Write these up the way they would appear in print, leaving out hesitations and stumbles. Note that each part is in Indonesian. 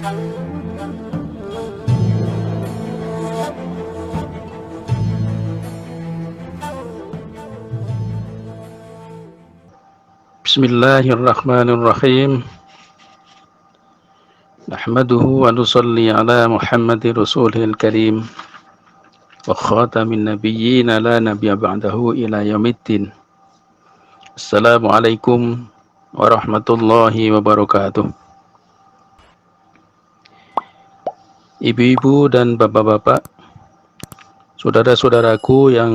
Bismillahirrahmanirrahim. Nahmaduhu wa nusalli ala Muhammadin Rasulil Karim wa khatamin nabiyyin la nabiyya ba'dahu ila yaumiddin. Assalamualaikum warahmatullahi wabarakatuh. Ibu-ibu dan bapak-bapak, saudara-saudaraku yang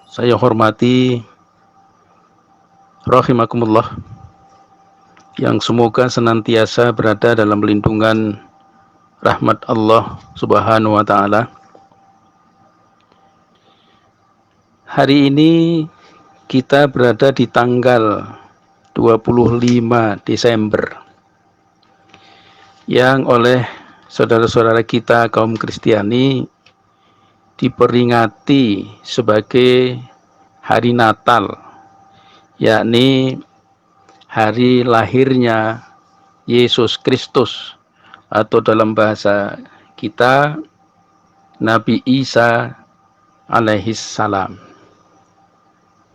saya hormati, rahimakumullah, yang semoga senantiasa berada dalam lindungan rahmat Allah Subhanahu wa taala. Hari ini kita berada di tanggal 25 Desember yang oleh saudara-saudara kita kaum Kristiani diperingati sebagai hari Natal, yakni hari lahirnya Yesus Kristus, atau dalam bahasa kita Nabi Isa alaihis salam.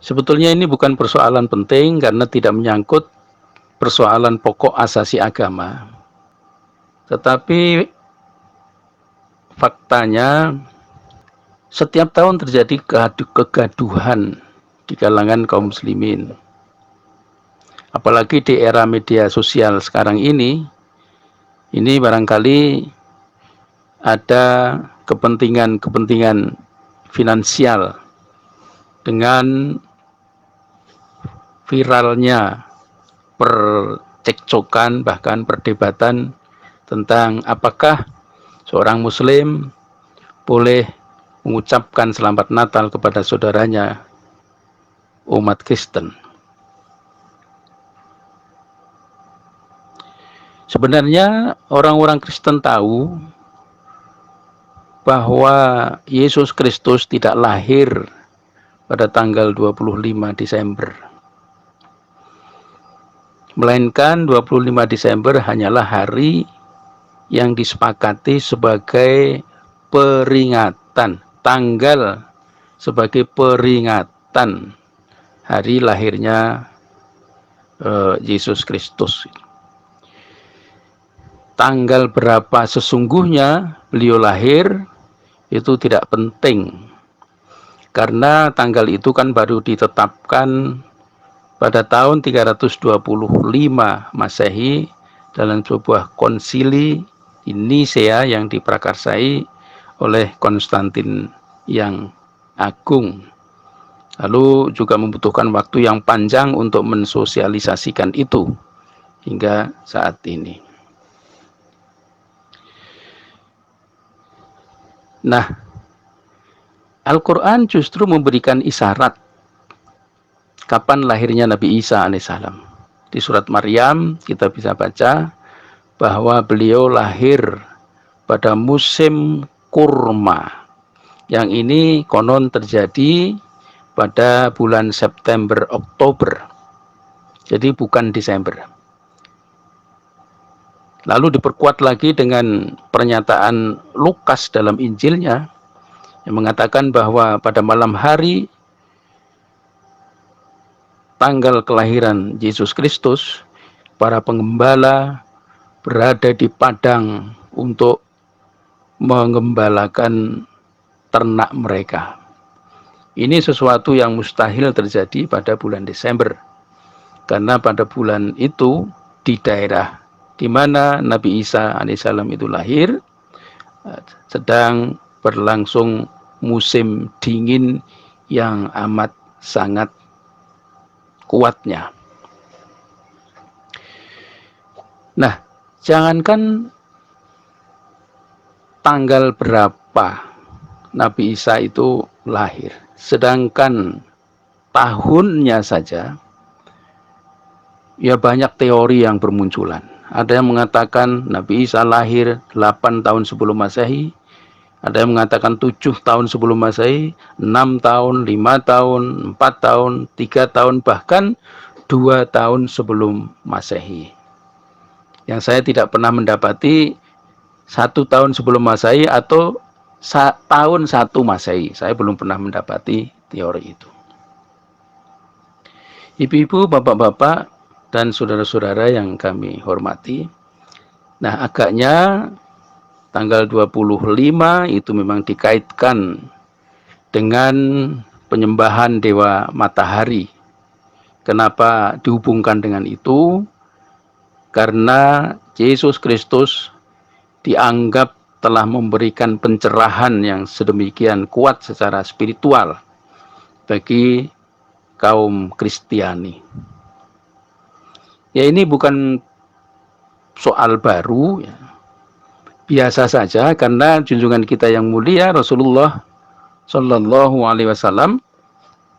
Sebetulnya ini bukan persoalan penting karena tidak menyangkut persoalan pokok asasi agama. Tetapi faktanya setiap tahun terjadi kegaduhan di kalangan kaum muslimin. Apalagi di era media sosial sekarang ini barangkali ada kepentingan finansial dengan viralnya percekcokan, bahkan perdebatan tentang apakah seorang muslim boleh mengucapkan selamat Natal kepada saudaranya umat Kristen. Sebenarnya orang-orang Kristen tahu bahwa Yesus Kristus tidak lahir pada tanggal 25 Desember. Melainkan 25 Desember hanyalah hari yang disepakati sebagai peringatan, tanggal sebagai peringatan hari lahirnya Yesus Kristus. Tanggal berapa sesungguhnya beliau lahir itu tidak penting, karena tanggal itu kan baru ditetapkan pada tahun 325 Masehi dalam sebuah konsili di Nisea yang diprakarsai oleh Konstantin yang Agung. Lalu juga membutuhkan waktu yang panjang untuk mensosialisasikan itu hingga saat ini. Nah, Al-Quran justru memberikan isyarat kapan lahirnya Nabi Isa alaihissalam. Di surat Maryam kita bisa baca bahwa beliau lahir pada musim kurma. Yang ini konon terjadi pada bulan September Oktober. Jadi bukan Desember. Lalu diperkuat lagi dengan pernyataan Lukas dalam Injilnya yang mengatakan bahwa pada malam hari tanggal kelahiran Yesus Kristus, para penggembala berada di padang untuk mengembalakan ternak mereka. Ini sesuatu yang mustahil terjadi pada bulan Desember, karena pada bulan itu di daerah di mana Nabi Isa alaihissalam itu lahir sedang berlangsung musim dingin yang amat sangat kuatnya. Nah, jangankan tanggal berapa Nabi Isa itu lahir, sedangkan tahunnya saja ya banyak teori yang bermunculan. Ada yang mengatakan Nabi Isa lahir 8 tahun sebelum Masehi, ada yang mengatakan 7 tahun sebelum Masehi, 6 tahun, 5 tahun, 4 tahun, 3 tahun, bahkan 2 tahun sebelum Masehi. Yang saya tidak pernah mendapati 1 tahun sebelum Masehi atau tahun 1 Masehi. Saya belum pernah mendapati teori itu. Ibu-ibu, bapak-bapak, dan saudara-saudara yang kami hormati. Nah, agaknya tanggal 25 itu memang dikaitkan dengan penyembahan dewa matahari. Kenapa dihubungkan dengan itu? Karena Yesus Kristus dianggap telah memberikan pencerahan yang sedemikian kuat secara spiritual bagi kaum Kristiani. Ya, ini bukan soal baru, ya. Biasa saja, karena junjungan kita yang mulia Rasulullah Shallallahu Alaihi Wasallam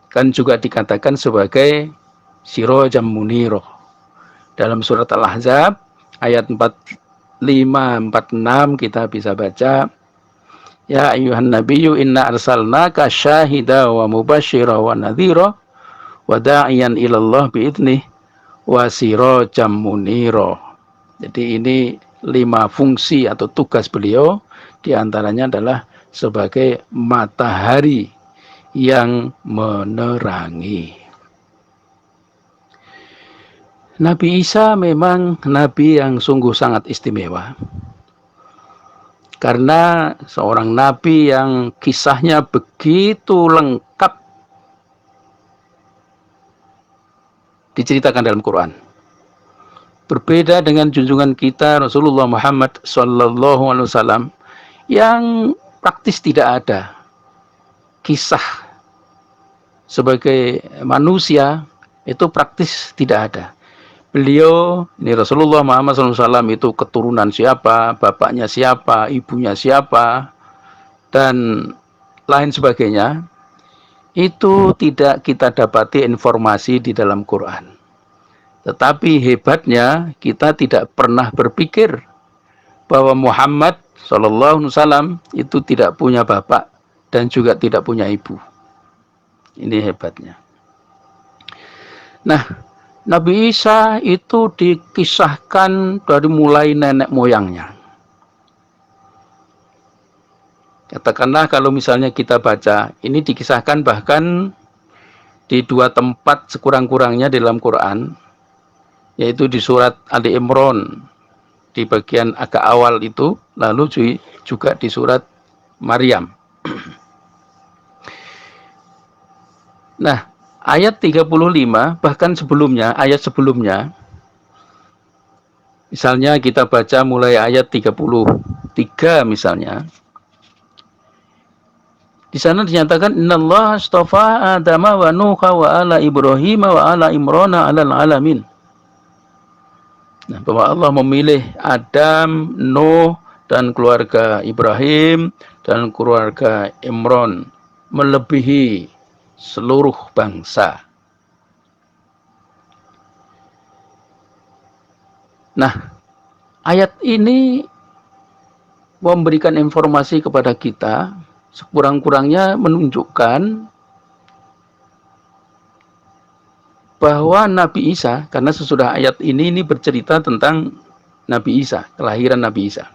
kan juga dikatakan sebagai sirojam muniroh. Dalam surat Al-Ahzab ayat 45-46 kita bisa baca, ya ayuhan nabiyyu inna arsalnaka syahida wa mubashshira wa nadhira wa da'iyan ilallah bi'idnih wa sirojam muniro. Jadi ini 5 fungsi atau tugas beliau, diantaranya adalah sebagai matahari yang menerangi. Nabi Isa memang nabi yang sungguh sangat istimewa. Karena seorang nabi yang kisahnya begitu lengkap diceritakan dalam Quran. Berbeda dengan junjungan kita Rasulullah Muhammad SAW yang praktis tidak ada kisah sebagai manusia, itu praktis tidak ada. Beliau, ini Rasulullah Muhammad SAW itu keturunan siapa, bapaknya siapa, ibunya siapa, dan lain sebagainya, itu tidak kita dapati informasi di dalam Quran. Tetapi hebatnya kita tidak pernah berpikir bahwa Muhammad SAW itu tidak punya bapak dan juga tidak punya ibu. Ini hebatnya. Nah, Nabi Isa itu dikisahkan dari mulai nenek moyangnya. Katakanlah kalau misalnya kita baca, ini dikisahkan bahkan di 2 tempat sekurang-kurangnya dalam Quran, yaitu di surat Ali Imran di bagian agak awal itu, lalu juga di surat Maryam. Nah, ayat 35 bahkan sebelumnya, ayat sebelumnya, misalnya kita baca mulai ayat 33 misalnya, di sana dinyatakan innallaha astafa Adama wa Nuha wa ala Ibrahim wa ala Imrana alal alamin. Nah, bahwa Allah memilih Adam, Nuh, dan keluarga Ibrahim dan keluarga Imran melebihi seluruh bangsa. Nah, ayat ini memberikan informasi kepada kita, sekurang-kurangnya menunjukkan bahwa Nabi Isa, karena sesudah ayat ini bercerita tentang Nabi Isa, kelahiran Nabi Isa.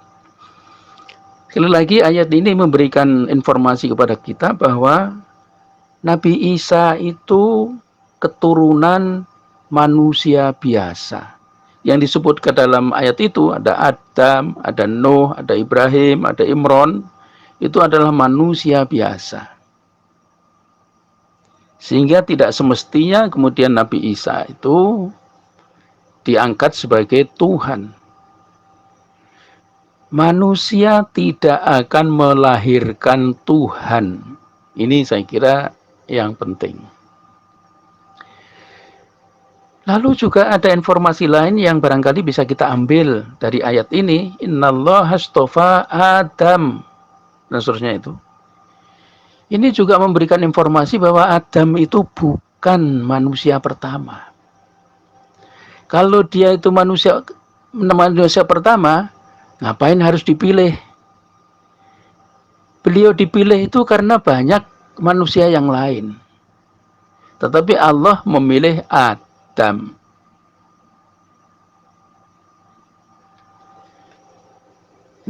Sekali lagi ayat ini memberikan informasi kepada kita bahwa Nabi Isa itu keturunan manusia biasa. Yang disebutkan dalam ayat itu ada Adam, ada Nuh, ada Ibrahim, ada Imran. Itu adalah manusia biasa. Sehingga tidak semestinya kemudian Nabi Isa itu diangkat sebagai Tuhan. Manusia tidak akan melahirkan Tuhan. Ini saya kira yang penting. Lalu juga ada informasi lain yang barangkali bisa kita ambil dari ayat ini. Innallaha astafa Adam. Dan seterusnya itu. Ini juga memberikan informasi bahwa Adam itu bukan manusia pertama. Kalau dia itu manusia pertama, ngapain harus dipilih? Beliau dipilih itu karena banyak manusia yang lain. Tetapi Allah memilih Adam.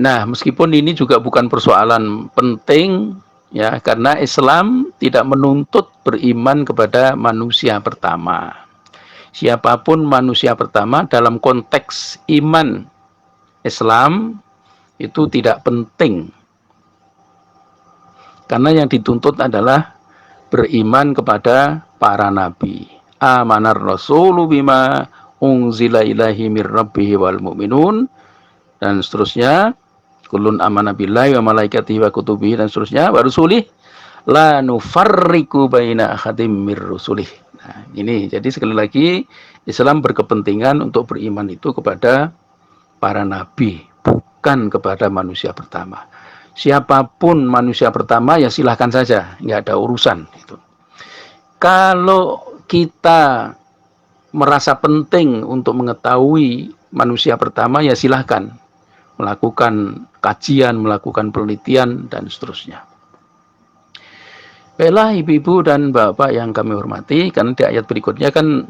Nah, meskipun ini juga bukan persoalan penting, ya, karena Islam tidak menuntut beriman kepada manusia pertama. Siapapun manusia pertama dalam konteks iman Islam itu tidak penting. Karena yang dituntut adalah beriman kepada para nabi. Amanar rasulu bima unzila ilahi mir rabbihi wal mu'minun, dan seterusnya. Kulun amana billahi wa malaikatihi wa kutubihi, dan seterusnya. Wa rusulih la nufarriqu baina ahadim mir rusulih. Nah, ini jadi sekali lagi Islam berkepentingan untuk beriman itu kepada para nabi, bukan kepada manusia pertama. Siapapun manusia pertama ya silahkan saja, nggak ada urusan itu. Kalau kita merasa penting untuk mengetahui manusia pertama, ya silahkan melakukan kajian, melakukan penelitian, dan seterusnya. Baiklah ibu-ibu dan bapak yang kami hormati, karena di ayat berikutnya kan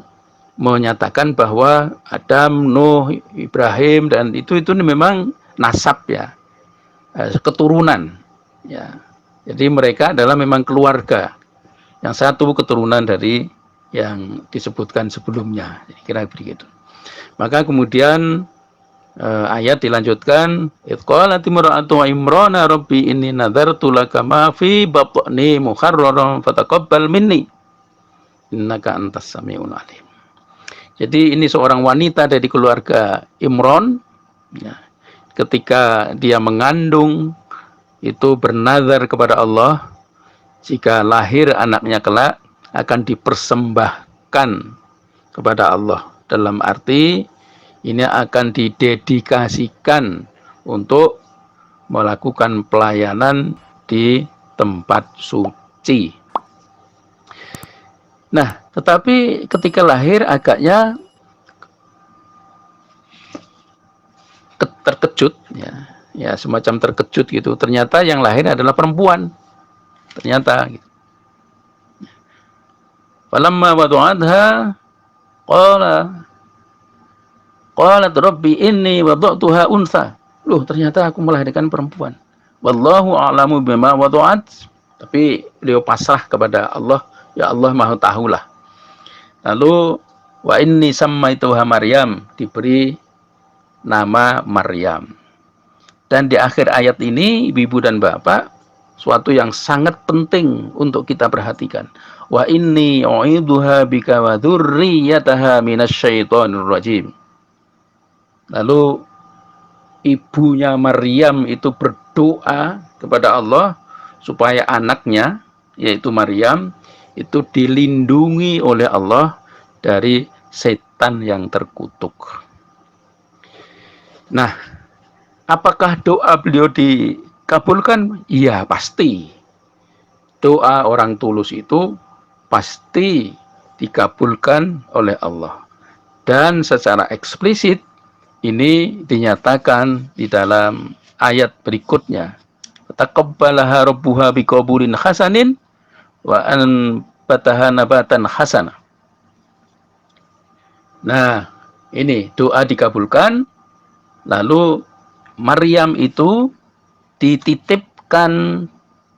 menyatakan bahwa Adam, Nuh, Ibrahim, dan itu memang nasab ya, keturunan ya. Jadi mereka adalah memang keluarga. Yang satu keturunan dari yang disebutkan sebelumnya, kira begitu. Maka kemudian ayat dilanjutkan, qalat imra'atu Imrana rabbi inni nadartu laka ma fi batni muharraran fataqabbal minni innaka antas samiul alim. Jadi ini seorang wanita dari keluarga Imron, ya, ketika dia mengandung itu bernazar kepada Allah, jika lahir anaknya kelak akan dipersembahkan kepada Allah, dalam arti ini akan didedikasikan untuk melakukan pelayanan di tempat suci. Nah, tetapi ketika lahir agaknya terkejut, ya semacam terkejut gitu. Ternyata yang lahir adalah perempuan. Ternyata gitu. Falamma wadu'adha qalat rabbi inni wada'tuha unsa. Loh, ternyata aku melahirkan perempuan. Wallahu a'lamu bima wadu'at. Tapi beliau pasrah kepada Allah, ya Allah Maha tahulah. Lalu wa inni sammaituha Maryam, diberi nama Maryam. Dan di akhir ayat ini, ibu dan bapak, suatu yang sangat penting untuk kita perhatikan. Wa inni u'idhuha bika wa dzurriyyataha minasyaitonir rajim. Lalu ibunya Maryam itu berdoa kepada Allah supaya anaknya, yaitu Maryam, itu dilindungi oleh Allah dari setan yang terkutuk. Nah, apakah doa beliau dikabulkan? Iya, pasti. Doa orang tulus itu pasti dikabulkan oleh Allah. Dan secara eksplisit ini dinyatakan di dalam ayat berikutnya. Taqabbalaha rabbuha biqabulin hasanin wa anbataha nabatan hasana. Nah, ini doa dikabulkan, lalu Maryam itu dititipkan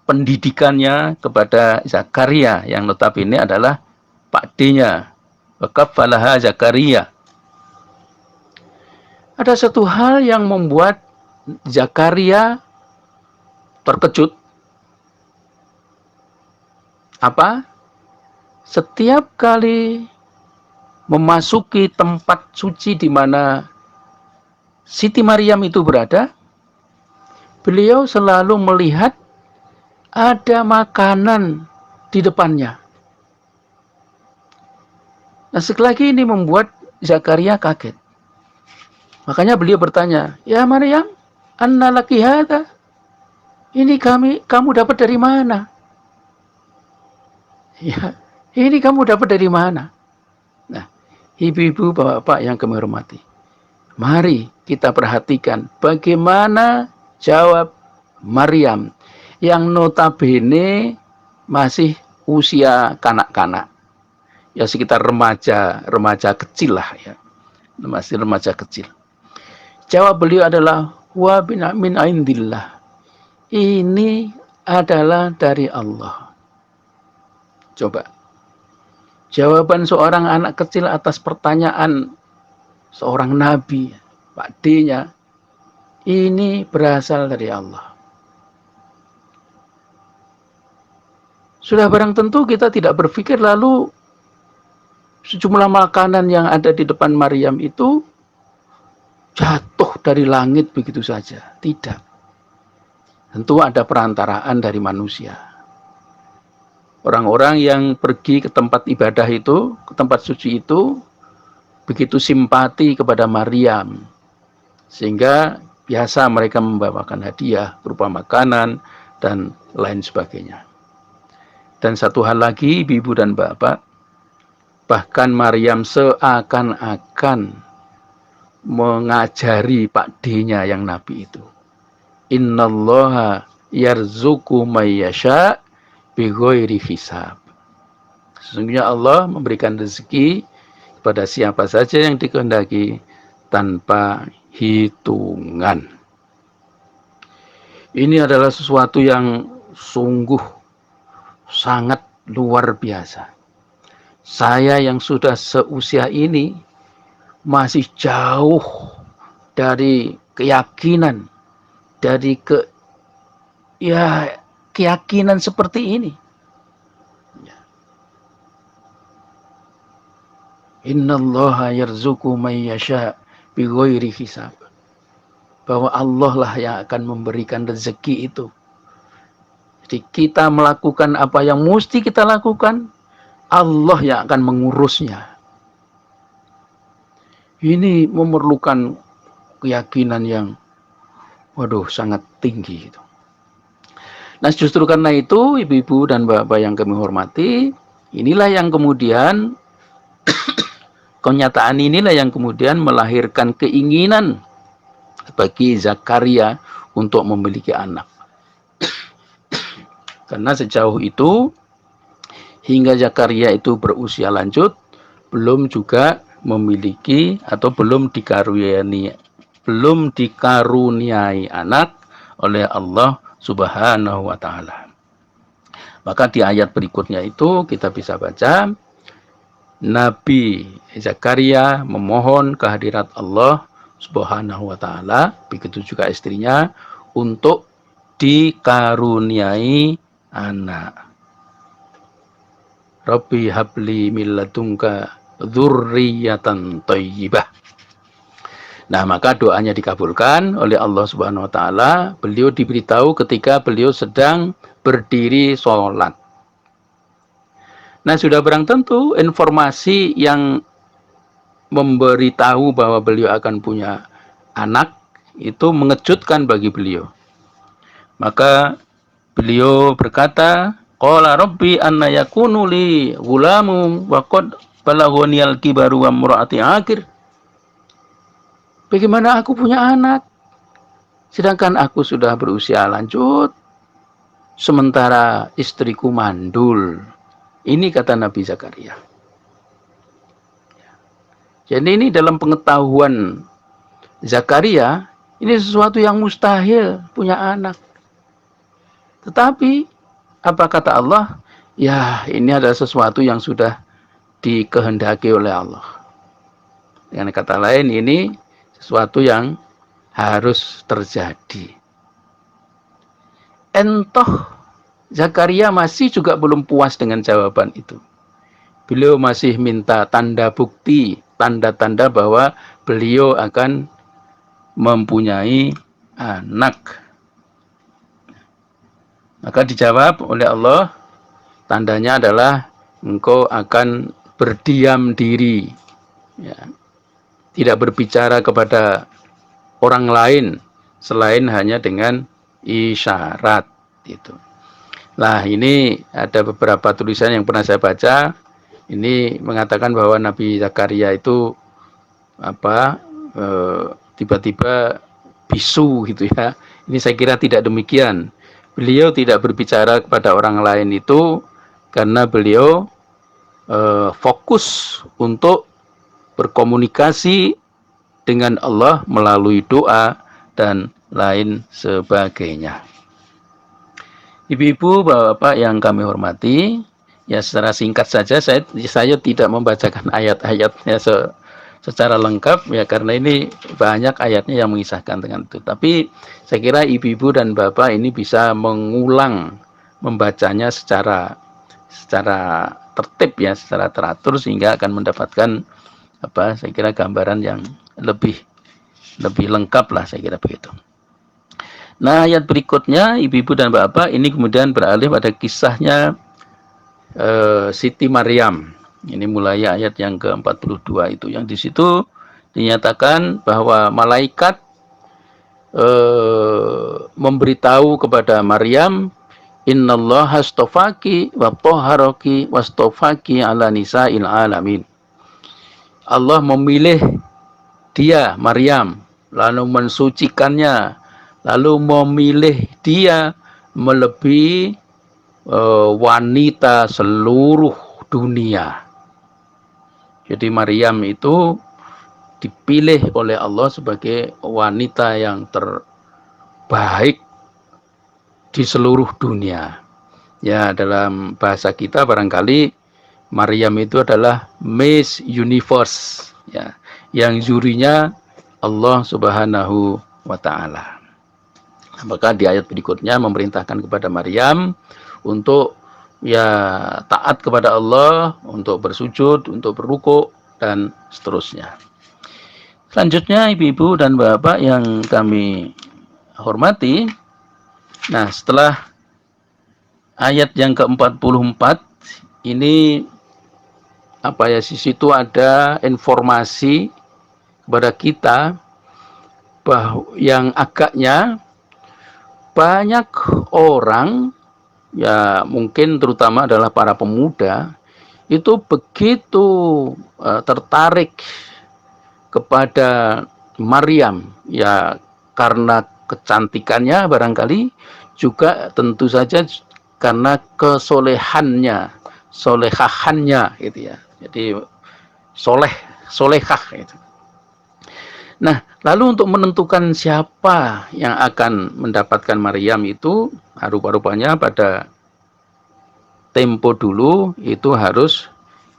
pendidikannya kepada Zakaria, yang notabene adalah pakdenya. Wa kaffalaha Zakaria. Ada satu hal yang membuat Zakaria terkejut. Apa? Setiap kali memasuki tempat suci di mana Siti Maryam itu berada, beliau selalu melihat ada makanan di depannya. Nah, sekali lagi ini membuat Zakaria kaget. Makanya beliau bertanya, ya Maryam, anna laki hadza? Ini kamu dapat dari mana? Ya, ini kamu dapat dari mana? Nah, ibu-ibu, bapak-bapak yang kami hormati, mari kita perhatikan bagaimana jawab Maryam yang notabene masih usia kanak-kanak. Ya sekitar remaja kecil lah ya. Masih remaja kecil. Jawab beliau adalah wa min indillah. Ini adalah dari Allah. Coba. Jawaban seorang anak kecil atas pertanyaan seorang nabi, Pak D-nya, ini berasal dari Allah. Sudah barang tentu kita tidak berpikir lalu sejumlah makanan yang ada di depan Maryam itu jatuh dari langit begitu saja. Tidak. Tentu ada perantaraan dari manusia. Orang-orang yang pergi ke tempat ibadah itu, ke tempat suci itu, begitu simpati kepada Maryam. Sehingga biasa mereka membawakan hadiah berupa makanan dan lain sebagainya. Dan satu hal lagi, ibu dan bapak, bahkan Maryam seakan-akan mengajari Pak D-nya yang Nabi itu. Innallaha yarzuqu may yasha bighairi hisab. Sesungguhnya Allah memberikan rezeki kepada siapa saja yang dikehendaki tanpa hitungan. Ini adalah sesuatu yang sungguh sangat luar biasa. Saya yang sudah seusia ini masih jauh dari keyakinan, dari keyakinan seperti ini. Innallaha yarzuqu may yasha bighairi hisab. Bahwa Allah lah yang akan memberikan rezeki itu. Jadi kita melakukan apa yang mesti kita lakukan, Allah yang akan mengurusnya. Ini memerlukan keyakinan yang sangat tinggi itu. Nah, justru karena itu, ibu-ibu dan bapak yang kami hormati, inilah yang kemudian kenyataan inilah yang kemudian melahirkan keinginan bagi Zakaria untuk memiliki anak. Karena sejauh itu hingga Zakaria itu berusia lanjut belum juga memiliki atau belum dikaruniai anak oleh Allah Subhanahu wa taala. Maka di ayat berikutnya itu kita bisa baca Nabi Zakaria memohon kehadirat Allah Subhanahu wa taala, begitu juga istrinya, untuk dikaruniai anak. Rabbi habli min ladunka dzurriyyatan thayyibah. Nah, maka doanya dikabulkan oleh Allah Subhanahu wa taala. Beliau diberitahu ketika beliau sedang berdiri sholat. Nah, sudah barang tentu informasi yang memberitahu bahwa beliau akan punya anak itu mengejutkan bagi beliau. Maka beliau berkata, qala rabbi anna yakunu li ghulamu wa qad balaghoniyal kibaru wa mura'ati akhir. Bagaimana aku punya anak sedangkan aku sudah berusia lanjut sementara istriku mandul. Ini kata Nabi Zakaria. Jadi ini dalam pengetahuan Zakaria, ini sesuatu yang mustahil punya anak. Tetapi apa kata Allah? Ya, ini adalah sesuatu yang sudah dikehendaki oleh Allah. Dengan kata lain, ini sesuatu yang harus terjadi. Entoh Zakaria masih juga belum puas dengan jawaban itu. Beliau masih minta tanda bukti, tanda-tanda bahwa beliau akan mempunyai anak. Maka dijawab oleh Allah, tandanya adalah engkau akan berdiam diri, ya, tidak berbicara kepada orang lain selain hanya dengan isyarat itu. Nah, ini ada beberapa tulisan yang pernah saya baca. Ini mengatakan bahwa Nabi Zakaria itu tiba-tiba bisu gitu ya. Ini saya kira tidak demikian. Beliau tidak berbicara kepada orang lain itu karena beliau fokus untuk berkomunikasi dengan Allah melalui doa dan lain sebagainya. Ibu-ibu, bapak-bapak yang kami hormati, ya secara singkat saja saya tidak membacakan ayat-ayatnya secara lengkap ya, karena ini banyak ayatnya yang mengisahkan dengan itu. Tapi saya kira ibu-ibu dan bapak ini bisa mengulang membacanya secara tertib ya, secara teratur, sehingga akan mendapatkan saya kira gambaran yang lebih lengkap lah, saya kira begitu. Nah, ayat berikutnya ibu-ibu dan bapak ini kemudian beralih pada kisahnya Siti Maryam. Ini mulai ayat yang ke-42 itu, yang di situ dinyatakan bahwa malaikat memberitahu kepada Maryam, innallaha astafaki wa tahharaki wastafaki ala nisa'il alamin. Allah memilih dia, Maryam, lalu mensucikannya, lalu memilih dia melebihi wanita seluruh dunia. Jadi Maryam itu dipilih oleh Allah sebagai wanita yang terbaik di seluruh dunia. Ya, dalam bahasa kita barangkali Maryam itu adalah Miss Universe, ya, yang jurinya Allah Subhanahu wa Ta'ala. Maka di ayat berikutnya memerintahkan kepada Maryam untuk ya taat kepada Allah, untuk bersujud, untuk berrukuk, dan seterusnya. Selanjutnya ibu-ibu dan bapak yang kami hormati, nah setelah ayat yang ke-44 ini di situ ada informasi kepada kita bahwa yang agaknya banyak orang, ya mungkin terutama adalah para pemuda, itu begitu tertarik kepada Maryam, ya karena kecantikannya barangkali, juga tentu saja karena kesolehannya, solehahannya gitu ya. Jadi solehah gitu. Nah, lalu untuk menentukan siapa yang akan mendapatkan Maryam itu, rupa-rupanya pada tempo dulu itu harus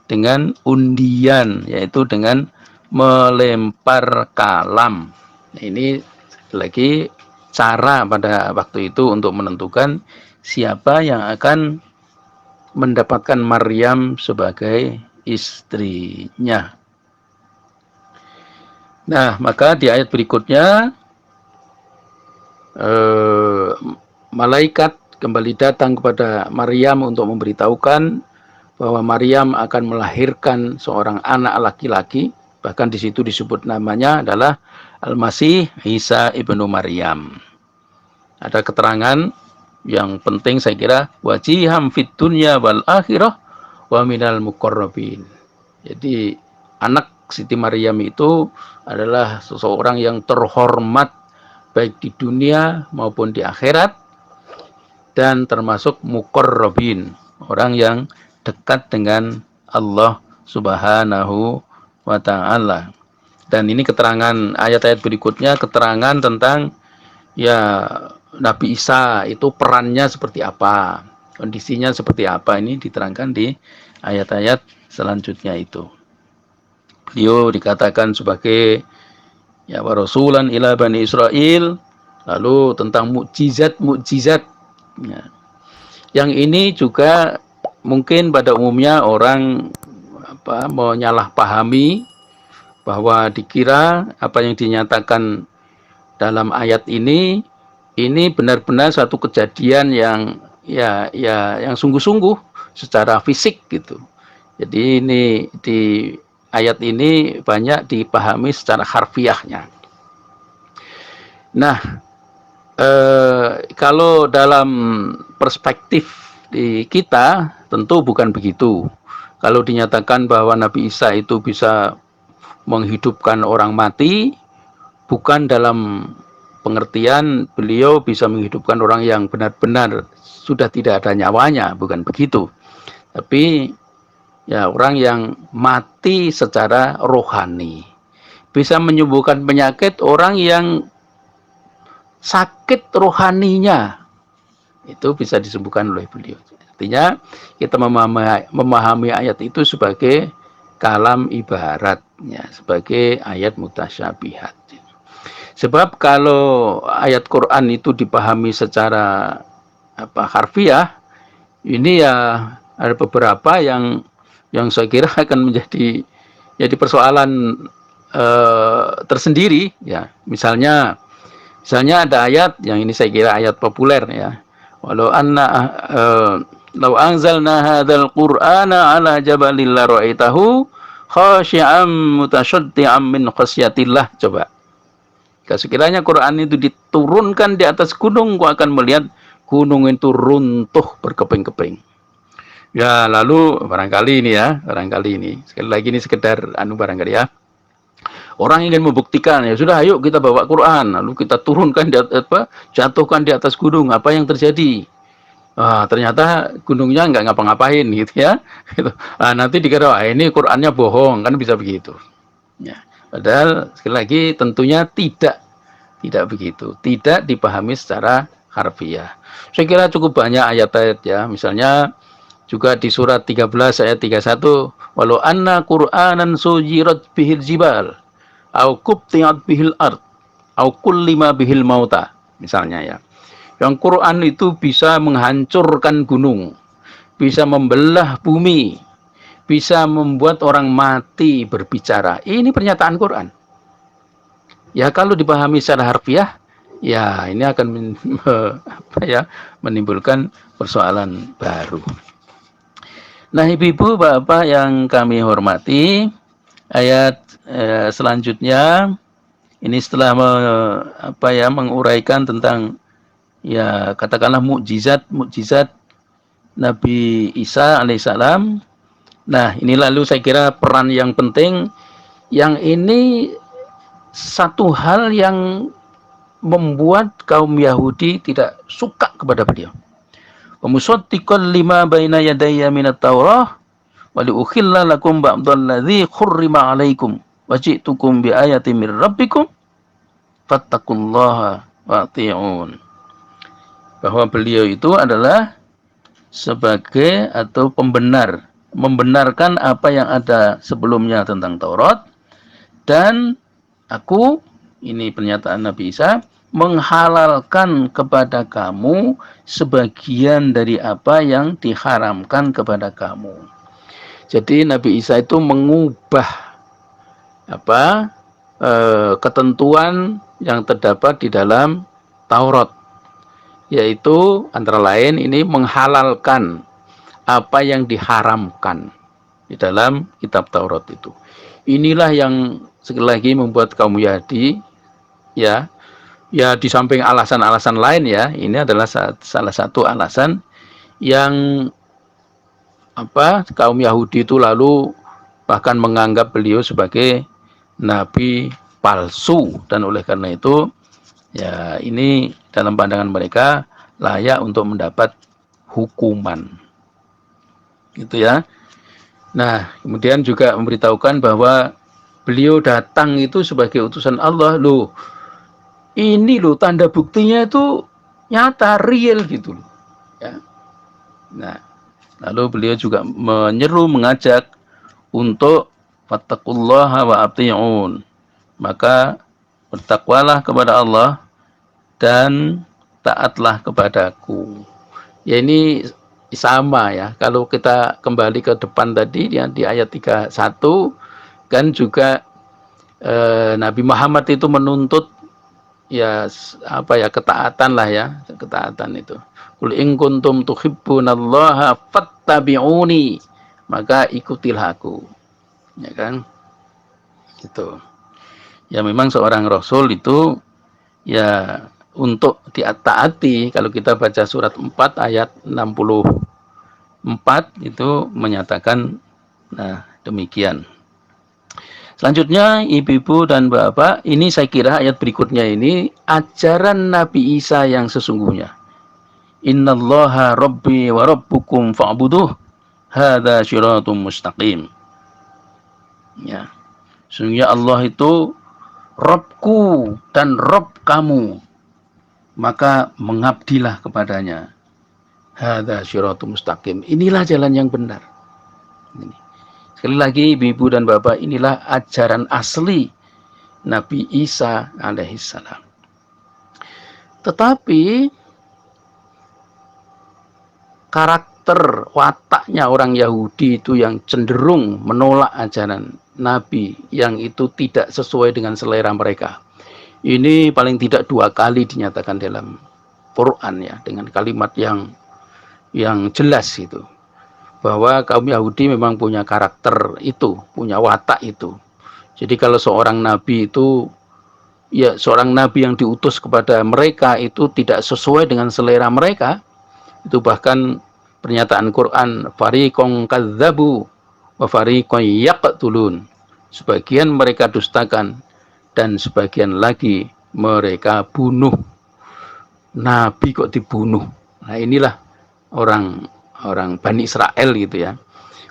dengan undian, yaitu dengan melempar kalam. Nah, ini lagi cara pada waktu itu untuk menentukan siapa yang akan mendapatkan Maryam sebagai istrinya. Nah, maka di ayat berikutnya malaikat kembali datang kepada Maryam untuk memberitahukan bahwa Maryam akan melahirkan seorang anak laki-laki. Bahkan di situ disebut namanya adalah Al-Masih Isa ibnu Maryam. Ada keterangan yang penting saya kira, wajiham fid dunya wal akhirah wa minal muqarrabin. Jadi anak Siti Maryam itu adalah seseorang yang terhormat baik di dunia maupun di akhirat, dan termasuk muqarrabin, orang yang dekat dengan Allah Subhanahu wa Ta'ala. Dan ini keterangan ayat-ayat berikutnya, keterangan tentang ya Nabi Isa itu perannya seperti apa, kondisinya seperti apa, ini diterangkan di ayat-ayat selanjutnya itu. Beliau dikatakan sebagai ya rasulan ila Bani Israel, lalu tentang mukjizat ya. Yang ini juga mungkin pada umumnya orang menyalahpahami bahwa dikira apa yang dinyatakan dalam ayat ini benar-benar satu kejadian yang yang sungguh-sungguh secara fisik gitu. Jadi ini di ayat ini banyak dipahami secara harfiahnya. Nah, kalau dalam perspektif di kita tentu bukan begitu. Kalau dinyatakan bahwa Nabi Isa itu bisa menghidupkan orang mati, bukan dalam pengertian beliau bisa menghidupkan orang yang benar-benar sudah tidak ada nyawanya, bukan begitu. Tapi ya orang yang mati secara rohani. Bisa menyembuhkan penyakit orang yang sakit rohaninya itu bisa disembuhkan oleh beliau. Artinya kita memahami ayat itu sebagai kalam ibaratnya, sebagai ayat mutasyabihat. Sebab kalau ayat Quran itu dipahami secara harfiah, ini ya ada beberapa yang saya kira akan jadi persoalan tersendiri ya. Misalnya ada ayat yang ini saya kira ayat populer ya. Walau anna law anzalna hadzal qur'ana ala jabalin la ra'aitahu khashi'an mutasyaddian min khasyatillah. Coba. Jika sekiranya Quran itu diturunkan di atas gunung, kau akan melihat gunung itu runtuh berkeping-keping. Ya, lalu barangkali ini sekali lagi ini sekedar barangkali ya. Orang ingin membuktikan, ya sudah, ayo kita bawa Quran, lalu kita turunkan jatuhkan di atas gunung, apa yang terjadi? Ternyata gunungnya nggak ngapa-ngapain gitu ya. Nanti dikira ini Qurannya bohong, kan bisa begitu. Ya. Padahal sekali lagi tentunya tidak begitu, tidak dipahami secara harfiah. Saya kira cukup banyak ayat-ayat ya, misalnya juga di surat 13 ayat 31, walau anna Qur'anan sujirat bihil jibal au qutti'at bihil ard au kullima bihil mauta, misalnya ya. Yang Quran itu bisa menghancurkan gunung, bisa membelah bumi, bisa membuat orang mati berbicara. Ini pernyataan Quran. Ya kalau dipahami secara harfiah, ya ini akan menimbulkan persoalan baru. Nah, ibu-ibu, bapak yang kami hormati, ayat selanjutnya ini setelah menguraikan tentang ya katakanlah mukjizat Nabi Isa alaihissalam. Nah, ini lalu saya kira peran yang penting yang ini satu hal yang membuat kaum Yahudi tidak suka kepada beliau. Wa musaddiqan lima baina yadayya minat Taurah wa liukhilla lakum ba'dalladzi khurrima 'alaikum wa ji'tukum bi ayatin mir rabbikum fattaqullaha wa'ti'un. Bahwa beliau itu adalah sebagai atau membenarkan apa yang ada sebelumnya tentang Taurat, dan aku, ini pernyataan Nabi Isa, menghalalkan kepada kamu sebagian dari apa yang diharamkan kepada kamu. Jadi Nabi Isa itu mengubah ketentuan yang terdapat di dalam Taurat, yaitu antara lain ini menghalalkan apa yang diharamkan di dalam kitab Taurat itu. Inilah yang sekali lagi membuat kaum Yahudi ya di samping alasan-alasan lain ya, ini adalah salah satu alasan yang kaum Yahudi itu lalu bahkan menganggap beliau sebagai nabi palsu, dan oleh karena itu ya ini dalam pandangan mereka layak untuk mendapat hukuman. Gitu ya. Nah, kemudian juga memberitahukan bahwa beliau datang itu sebagai utusan Allah. Loh, ini loh tanda buktinya itu nyata, real gitu loh. Ya. Nah, lalu beliau juga mengajak untuk fattaqullaha wa ati'un. Maka bertakwalah kepada Allah dan taatlah kepadaku. Ya ini sama ya. Kalau kita kembali ke depan tadi ya, di ayat 31 kan juga Nabi Muhammad itu menuntut ya ketaatan lah ya, ketaatan itu. Qul in kuntum tuhibbunallaha fattabi'uni, maka ikutilah aku. Ya kan? Gitu. Ya memang seorang rasul itu ya untuk ditaati, kalau kita baca surat 4 ayat 64 itu menyatakan demikian. Selanjutnya ibu-ibu dan bapak, ini saya kira ayat berikutnya ini ajaran Nabi Isa yang sesungguhnya. Innallaha rabbi wa rabbukum fa'buduh hadza syiratum mustaqim. Ya. Sesungguhnya Allah itu Rabbku dan Rabb kamu. maka mengabdilah kepadanya. Hadza syiratul mustaqim. Inilah jalan yang benar. Ini. Sekali lagi, ibu dan bapak, inilah ajaran asli Nabi Isa alaihissalam. Tetapi karakter wataknya orang Yahudi itu yang cenderung menolak ajaran Nabi yang itu tidak sesuai dengan selera mereka. Ini paling tidak 2 kali dinyatakan dalam Quran ya, dengan kalimat yang jelas itu, bahwa kaum Yahudi memang punya karakter itu, punya watak itu. Jadi kalau seorang nabi itu, ya seorang nabi yang diutus kepada mereka itu tidak sesuai dengan selera mereka, itu bahkan pernyataan Quran, fariqon kadzabu wa fariqon yaqtulun. Sebagian mereka dustakan dan sebagian lagi mereka bunuh. Nabi kok dibunuh. Nah, inilah orang Bani Israel gitu ya.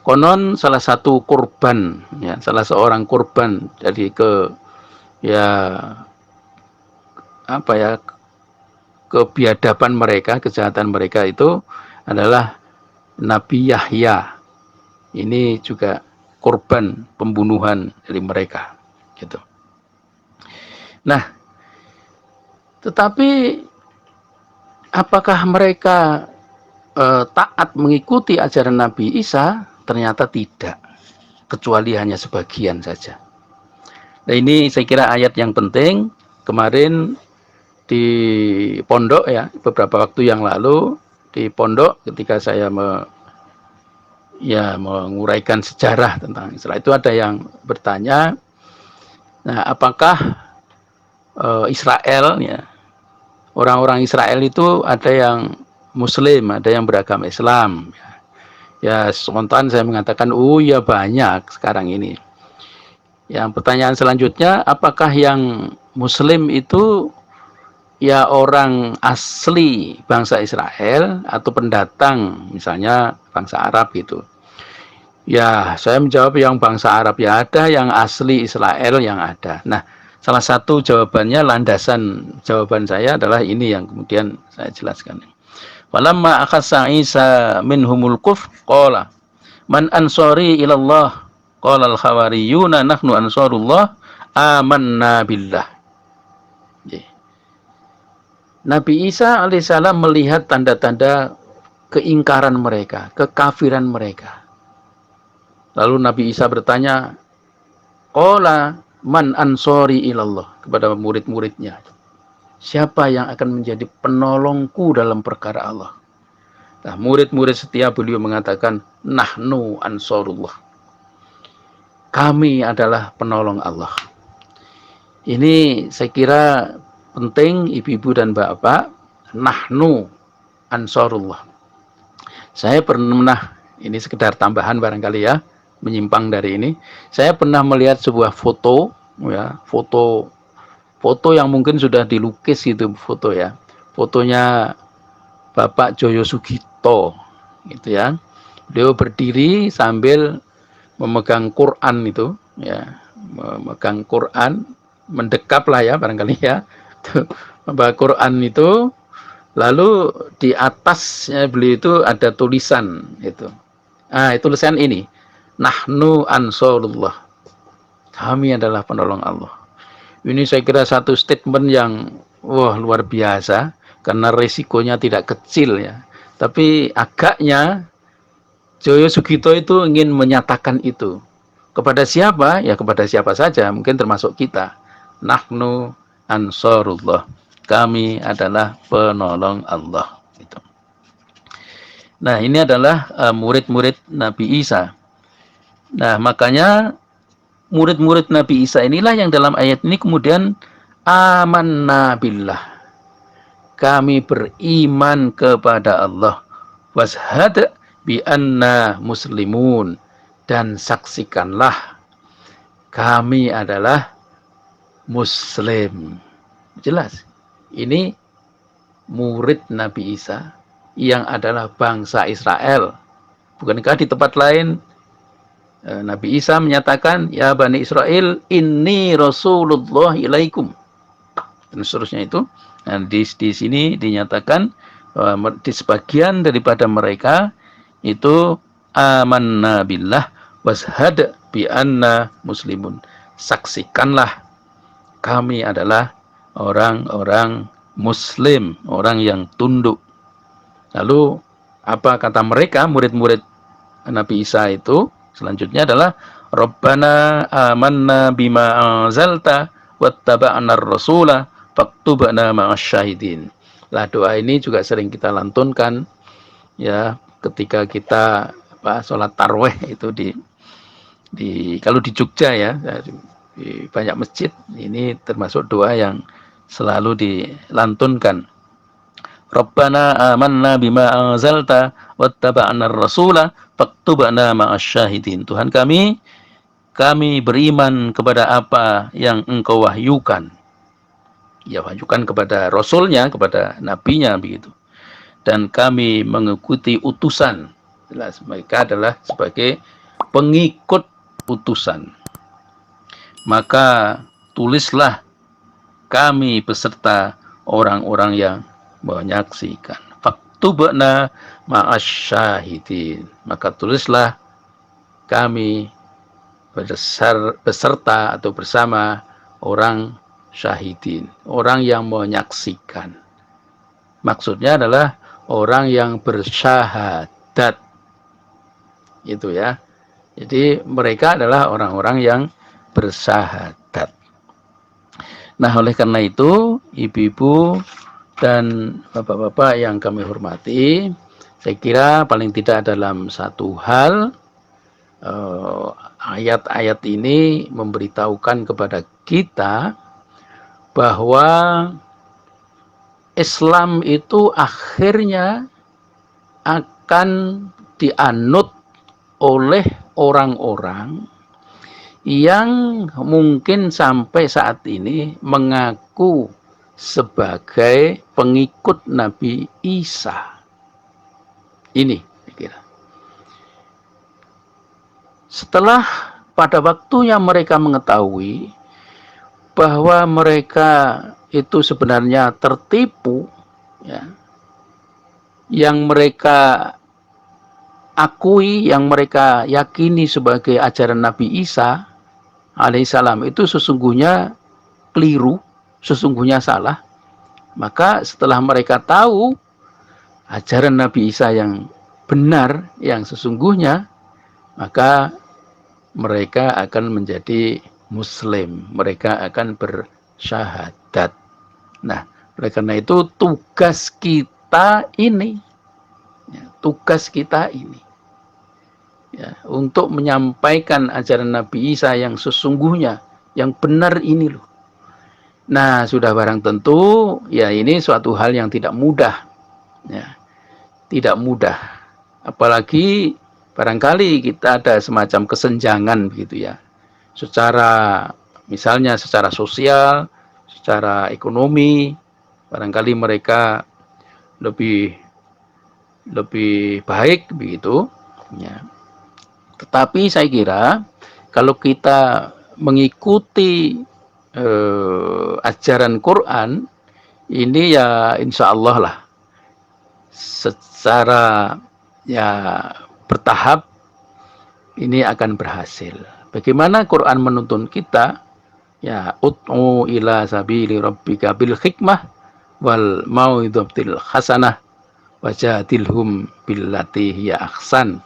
Konon salah satu korban ya, salah seorang korban dari kebiadaban mereka, kejahatan mereka itu adalah Nabi Yahya. Ini juga korban pembunuhan dari mereka gitu. Nah, tetapi apakah mereka taat mengikuti ajaran Nabi Isa? Ternyata tidak, kecuali hanya sebagian saja. Nah, ini saya kira ayat yang penting. Kemarin di pondok ya, beberapa waktu yang lalu di pondok ketika saya menguraikan sejarah tentang Israel, itu ada yang bertanya, nah apakah Israel ya, orang-orang Israel itu ada yang Muslim, ada yang beragama Islam. Ya spontan saya mengatakan, oh ya banyak sekarang ini. Yang pertanyaan selanjutnya, apakah yang Muslim itu ya orang asli bangsa Israel atau pendatang, misalnya bangsa Arab gitu? Ya, saya menjawab yang bangsa Arab ya ada, yang asli Israel yang ada. Nah, salah satu jawabannya, landasan jawaban saya adalah ini yang kemudian saya jelaskan. Walamma akhassa Isa minhumul kufr qala man ansari ilallah qala al khawariyuna nahnu ansarullah amanna billah. Nabi Isa alaihissalam melihat tanda-tanda keingkaran mereka, kekafiran mereka. Lalu Nabi Isa bertanya, qala man ansari ilallah, kepada murid-muridnya, siapa yang akan menjadi penolongku dalam perkara Allah? Nah, murid-murid setia beliau mengatakan, nahnu ansarullah, kami adalah penolong Allah. Ini saya kira penting, ibu-ibu dan bapak, nahnu ansarullah. Saya pernah, ini sekedar tambahan barangkali ya, menyimpang dari ini, saya pernah melihat sebuah foto ya, foto yang mungkin sudah dilukis gitu, foto ya, fotonya Bapak Joyo Sugito gitu ya. Beliau berdiri sambil memegang Quran itu ya, memegang Quran, mendekap lah ya barangkali ya, membawa Quran itu, lalu di atasnya beliau itu ada tulisan itu. Ah, tulisan ini, nahnu ansarullah, kami adalah penolong Allah. Ini saya kira satu statement yang luar biasa, karena resikonya tidak kecil ya. Tapi agaknya Joyo Sugito itu ingin menyatakan itu. Kepada siapa? Ya kepada siapa saja, mungkin termasuk kita. Nahnu ansarullah, kami adalah penolong Allah. Gitu. Nah, ini adalah murid-murid Nabi Isa. Nah, makanya murid-murid Nabi Isa inilah yang dalam ayat ini kemudian amanna billah, kami beriman kepada Allah, washhad bi anna muslimun, dan saksikanlah kami adalah muslim. Jelas, ini murid Nabi Isa yang adalah bangsa Israel. Bukankah di tempat lain Nabi Isa menyatakan, ya Bani Israel, inni Rasulullah ilaikum, dan seterusnya itu. Nah, di sini dinyatakan di sebagian daripada mereka itu amanna billah washhad bi anna muslimun. Saksikanlah kami adalah orang-orang muslim, orang yang tunduk. Lalu apa kata mereka murid-murid Nabi Isa itu selanjutnya adalah Rabbana amanna bima anzalta wattaba'na ar-rasula faktubna ma'asyahidin. Lah doa ini juga sering kita lantunkan ya ketika kita sholat tarweh itu di kalau di Jogja ya di banyak masjid ini termasuk doa yang selalu dilantunkan. Rabbana amanna bima anzalta wattaba'na ar-rasula faktubna ma'asyahidin. Tuhan kami beriman kepada apa yang Engkau wahyukan. Ya, wahyukan kepada rasulnya, kepada nabinya begitu. Dan kami mengikuti utusan. Jelas mereka adalah sebagai pengikut utusan. Maka tulislah kami beserta orang-orang yang menyaksikan. Faktubna ma'asyahidin. Maka tulislah kami beserta atau bersama orang syahidin, orang yang menyaksikan. Maksudnya adalah orang yang bersyahadat. Itu ya. Jadi mereka adalah orang-orang yang bersyahadat. Nah, oleh karena itu, ibu-ibu dan bapak-bapak yang kami hormati, saya kira paling tidak dalam satu hal ayat-ayat ini memberitahukan kepada kita bahwa Islam itu akhirnya akan dianut oleh orang-orang yang mungkin sampai saat ini mengaku sebagai pengikut Nabi Isa. Ini saya kira. Setelah pada waktunya mereka mengetahui bahwa mereka itu sebenarnya tertipu, ya, yang mereka akui, yang mereka yakini sebagai ajaran Nabi Isa alaihissalam itu sesungguhnya keliru, sesungguhnya salah. Maka setelah mereka tahu ajaran Nabi Isa yang benar, yang sesungguhnya, maka mereka akan menjadi Muslim, mereka akan bersyahadat. Nah, oleh karena itu tugas kita ini, tugas kita ini, ya, untuk menyampaikan ajaran Nabi Isa yang sesungguhnya, yang benar ini loh. Nah, sudah barang tentu, ya ini suatu hal yang tidak mudah, ya, tidak mudah. Apalagi barangkali kita ada semacam kesenjangan begitu ya. Secara misalnya secara sosial, secara ekonomi, barangkali mereka lebih baik begitu ya. Tetapi saya kira kalau kita mengikuti ajaran Quran ini ya insya Allah lah secara ya bertahap ini akan berhasil. Bagaimana Quran menuntun kita? Ya, ud'u ila sabili rabbika bil hikmah wal mau'izatil hasanah wajadilhum billati hiya ahsan,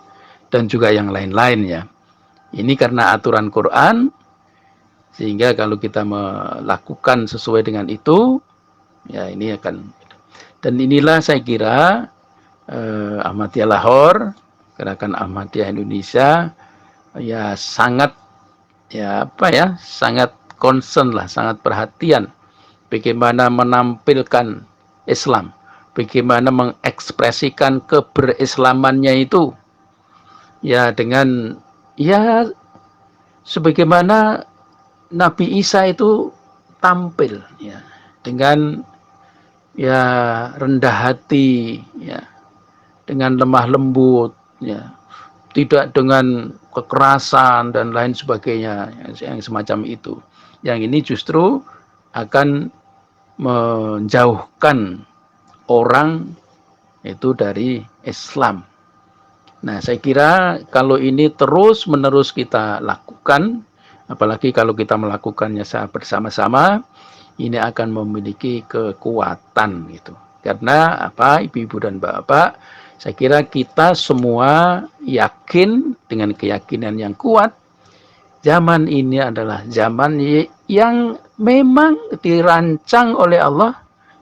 dan juga yang lain-lain ya. Ini karena aturan Quran, sehingga kalau kita melakukan sesuai dengan itu, ya ini akan. Dan inilah saya kira Ahmadiyah Lahore, Gerakan Ahmadiyah Indonesia ya sangat sangat concern lah, sangat perhatian bagaimana menampilkan Islam, bagaimana mengekspresikan keberislamannya itu ya dengan ya sebagaimana Nabi Isa itu tampil ya dengan ya rendah hati ya, dengan lemah lembut ya, tidak dengan kekerasan dan lain sebagainya yang semacam itu. Yang ini justru akan menjauhkan orang itu dari Islam. Nah, saya kira kalau ini terus-menerus kita lakukan, apalagi kalau kita melakukannya bersama-sama, ini akan memiliki kekuatan gitu. Karena apa, ibu-ibu dan bapak, saya kira kita semua yakin dengan keyakinan yang kuat, zaman ini adalah zaman yang memang dirancang oleh Allah,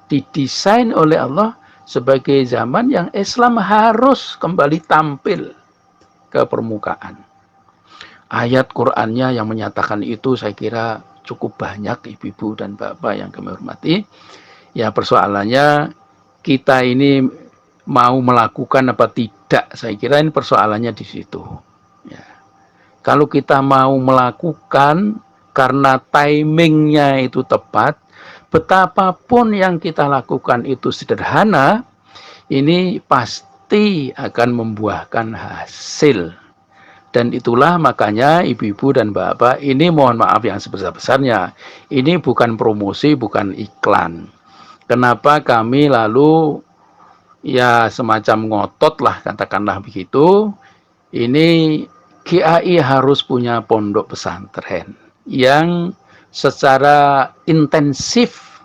didesain oleh Allah sebagai zaman yang Islam harus kembali tampil ke permukaan. Ayat Qur'annya yang menyatakan itu saya kira cukup banyak, ibu-ibu dan bapak yang kami hormati. Ya, persoalannya kita ini mau melakukan apa tidak, saya kira ini persoalannya di situ. Ya. Kalau kita mau melakukan karena timingnya itu tepat, betapapun yang kita lakukan itu sederhana, ini pasti akan membuahkan hasil. Dan itulah makanya ibu-ibu dan bapak, ini mohon maaf yang sebesar-besarnya, ini bukan promosi, bukan iklan. Kenapa kami lalu ya semacam ngotot lah, katakanlah begitu, ini KAI harus punya pondok pesantren yang secara intensif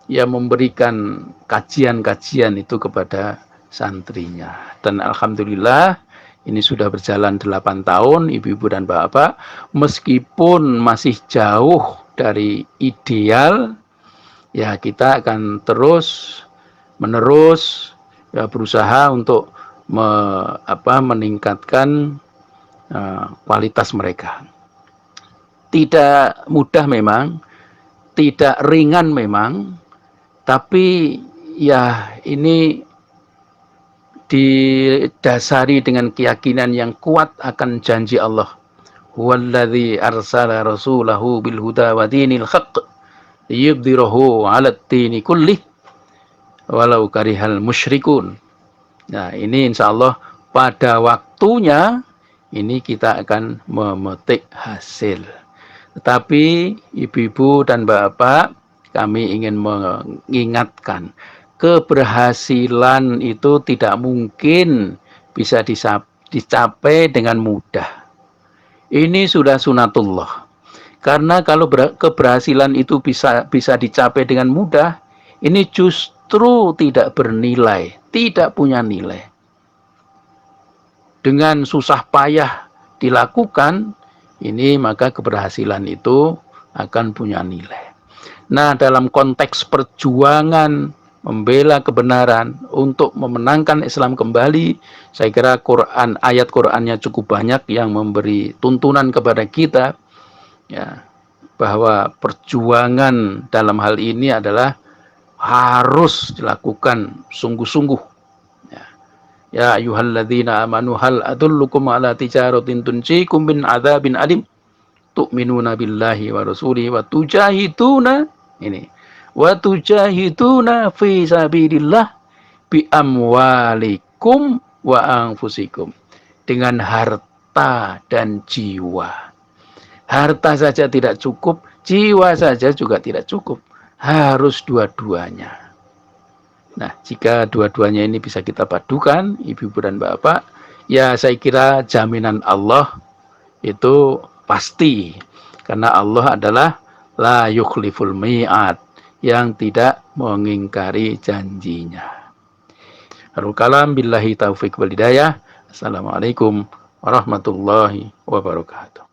ya memberikan kajian-kajian itu kepada santrinya. Dan alhamdulillah ini sudah berjalan 8 tahun, ibu-ibu dan bapak, meskipun masih jauh dari ideal, ya kita akan terus menerus ya berusaha untuk meningkatkan kualitas mereka. Tidak mudah memang, tidak ringan memang, tapi ya ini didasari dengan keyakinan yang kuat akan janji Allah. Huwallazi arsala rasulahu bil huda wa dinil haqq liyudhhirahu 'alad dini kullih walau karihal musyrikun. Nah, ini insya Allah pada waktunya ini kita akan memetik hasil. Tetapi ibu-ibu dan bapak, kami ingin mengingatkan, keberhasilan itu tidak mungkin bisa dicapai dengan mudah. Ini sudah sunatullah. Karena kalau keberhasilan itu bisa dicapai dengan mudah, ini justru tidak bernilai, tidak punya nilai. Dengan susah payah dilakukan, ini maka keberhasilan itu akan punya nilai. Nah, dalam konteks perjuangan membela kebenaran untuk memenangkan Islam kembali, saya kira ayat Qur'annya cukup banyak yang memberi tuntunan kepada kita ya, bahwa perjuangan dalam hal ini adalah harus dilakukan sungguh-sungguh. Ya ayyuhalladzina amanu hal adullukum ala tijaratin tunjikum min adzabin alim tu'minuna billahi wa rasulihi wa tujahiduna fi sabilillah bi amwalikum wa anfusikum, dengan harta dan jiwa. Harta saja tidak cukup, jiwa saja juga tidak cukup, harus dua-duanya. Nah, jika dua-duanya ini bisa kita padukan, ibu-ibu dan bapak, ya saya kira jaminan Allah itu pasti. Karena Allah adalah la yukhliful mi'ad, yang tidak mengingkari janjinya. Harul kalam billahi taufiq wal hidayah. Assalamualaikum warahmatullahi wabarakatuh.